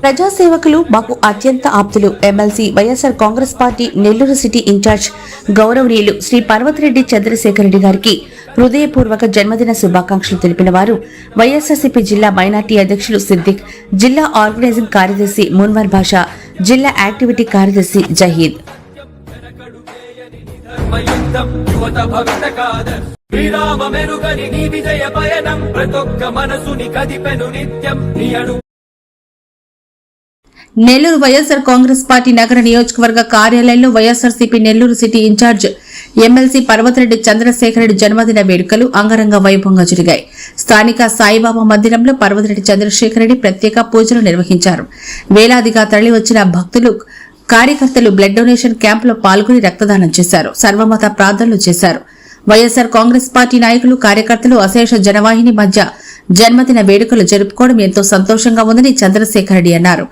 ప్రజాసేవకులు మాకు అత్యంత ఆప్తులు. MLC YSR Congress party Nellore city in-charge గౌరవనీయులు శ్రీ పర్వతిరెడ్డి చంద్రశేఖర్ రెడ్డి గారికి హృదయపూర్వక జన్మదిన శుభాకాంక్షలు తెలిపిన వారు వైఎస్ఆర్సీపీ జిల్లా మైనార్టీ అధ్యక్షులు సిద్దిక్, జిల్లా ఆర్గనైజింగ్ కార్యదర్శి మున్వర్ భాషా, జిల్లా యాక్టివిటీ కార్యదర్శి జహీద్. నెల్లూరు వైఎస్ఆర్ కాంగ్రెస్ పార్టీ నగర నియోజకవర్గ కార్యాలయంలో YSRCP Nellore city in-charge MLC Parvathireddy Chandrasekhar Reddy జన్మదిన వేడుకలు అంగరంగ వైభవంగా జరిగాయి. స్థానిక సాయిబాబా మందిరంలో పర్వతిరెడ్డి చంద్రశేఖర్ రెడ్డి ప్రత్యేక పూజలు నిర్వహించారు. వేలాదిగా తరలివచ్చిన భక్తులు, కార్యకర్తలు బ్లడ్ డొనేషన్ క్యాంపులో పాల్గొని రక్తదానం చేశారు. సర్వమత ప్రార్థనలు చేశారు. వైఎస్ఆర్ కాంగ్రెస్ పార్టీ నాయకులు, కార్యకర్తలు అశేష జనవాహిని మధ్య జన్మదిన వేడుకలు జరుపుకోవడం ఎంతో సంతోషంగా ఉందని చంద్రశేఖర్ రెడ్డి అన్నారు.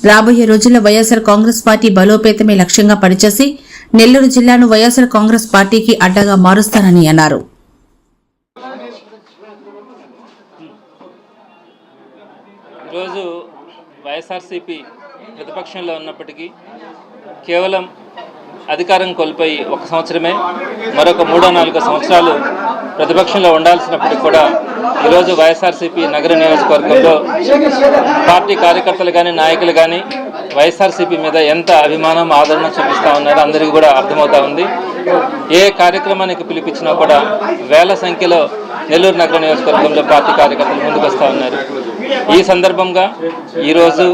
రాబోయే రోజుల్లో వైఎస్ఆర్ కాంగ్రెస్ పార్టీ బలోపేతమే లక్ష్యంగా పనిచేసి నెల్లూరు జిల్లాను వైఎస్ఆర్ కాంగ్రెస్ పార్టీకి అడ్డగా మారుస్తానని అన్నారు. ఈరోజు వైఎస్ఆర్సీపీ ప్రతిపక్షంలో ఉన్నప్పటికీ కేవలం అధికారం కోల్పోయి 1 సంవత్సరమే, మరొక 3-4 సంవత్సరాలు ప్రతిపక్షంలో ఉండాల్సినప్పటికీ కూడా ఈరోజు వైఎస్ఆర్సీపీ నగర నియోజకవర్గంలో పార్టీ కార్యకర్తలు కానీ, నాయకులు కానీ వైఎస్ఆర్సీపీ మీద ఎంత అభిమానం, ఆదరణ చూపిస్తూ ఉన్నారో అందరికీ కూడా అర్థమవుతా ఉంది. ఏ కార్యక్రమానికి పిలిపించినా కూడా వేల సంఖ్యలో నెల్లూరు నగర నియోజకవర్గంలో పార్టీ కార్యకర్తలు ముందుకు వస్తూ ఉన్నారు. ఈ సందర్భంగా ఈరోజు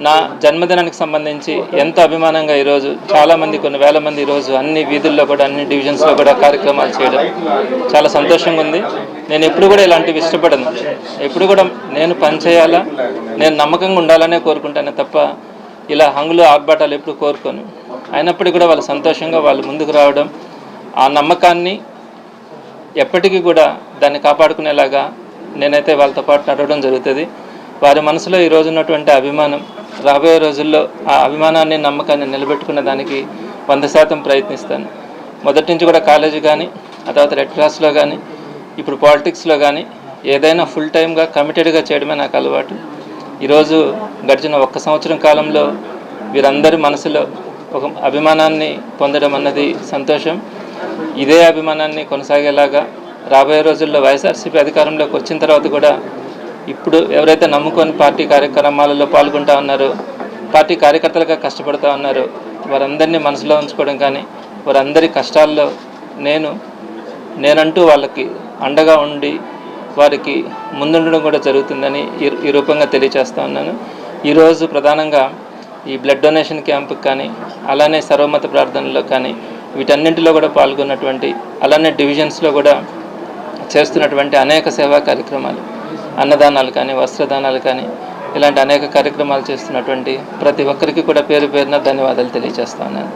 నా జన్మదినానికి సంబంధించి ఎంతో అభిమానంగా ఈరోజు చాలామంది, కొన్ని వేల మంది ఈరోజు అన్ని వీధుల్లో కూడా, అన్ని డివిజన్స్లో కూడా కార్యక్రమాలు చేయడం చాలా సంతోషంగా ఉంది. నేను ఎప్పుడు కూడా ఇలాంటివి ఇష్టపడను. ఎప్పుడు కూడా నేను పని చేయాలా, నేను నమ్మకంగా ఉండాలనే కోరుకుంటానే తప్ప ఇలా హంగులు, ఆర్భాటాలు ఎప్పుడు కోరుకోను. అయినప్పటికీ కూడా వాళ్ళు సంతోషంగా వాళ్ళు ముందుకు రావడం, ఆ నమ్మకాన్ని ఎప్పటికీ కూడా దాన్ని కాపాడుకునేలాగా నేనైతే వాళ్ళతో పాటు నడవడం జరుగుతుంది. వారి మనసులో ఈరోజు ఉన్నటువంటి అభిమానం రాబోయే రోజుల్లో ఆ అభిమానాన్ని, నమ్మకాన్ని నిలబెట్టుకునే దానికి 100% ప్రయత్నిస్తాను. మొదటి నుంచి కూడా కాలేజీ కానీ, ఆ తర్వాత రెడ్ క్రాస్లో కానీ, ఇప్పుడు పాలిటిక్స్లో కానీ ఏదైనా ఫుల్ టైమ్గా కమిటెడ్గా చేయడమే నాకు అలవాటు. ఈరోజు గడిచిన 1 సంవత్సరం కాలంలో వీరందరి మనసులో ఒక అభిమానాన్ని పొందడం అన్నది సంతోషం. ఇదే అభిమానాన్ని కొనసాగేలాగా రాబోయే రోజుల్లో వైఎస్ఆర్సీపీ అధికారంలోకి వచ్చిన తర్వాత కూడా ఇప్పుడు ఎవరైతే నమ్ముకొని పార్టీ కార్యక్రమాలలో పాల్గొంటూ ఉన్నారో, పార్టీ కార్యకర్తలుగా కష్టపడుతూ ఉన్నారో వారందరినీ మనసులో ఉంచుకోవడం కానీ, వారందరి కష్టాల్లో నేనంటూ వాళ్ళకి అండగా ఉండి వారికి ముందుండడం కూడా జరుగుతుందని ఈ రూపంగా తెలియజేస్తూ ఉన్నాను. ఈరోజు ప్రధానంగా ఈ బ్లడ్ డొనేషన్ క్యాంపుకి కానీ, అలానే సర్వమత ప్రార్థనలో కానీ, వీటన్నింటిలో కూడా పాల్గొన్నటువంటి, అలానే డివిజన్స్లో కూడా చేస్తున్నటువంటి అనేక సేవా కార్యక్రమాలు, అన్నదానాలు కానీ, వస్త్రదానాలు కానీ, ఇలాంటి అనేక కార్యక్రమాలు చేస్తున్నటువంటి ప్రతి ఒక్కరికి కూడా పేరు పేరున ధన్యవాదాలు తెలియజేస్తా ఉన్నాను.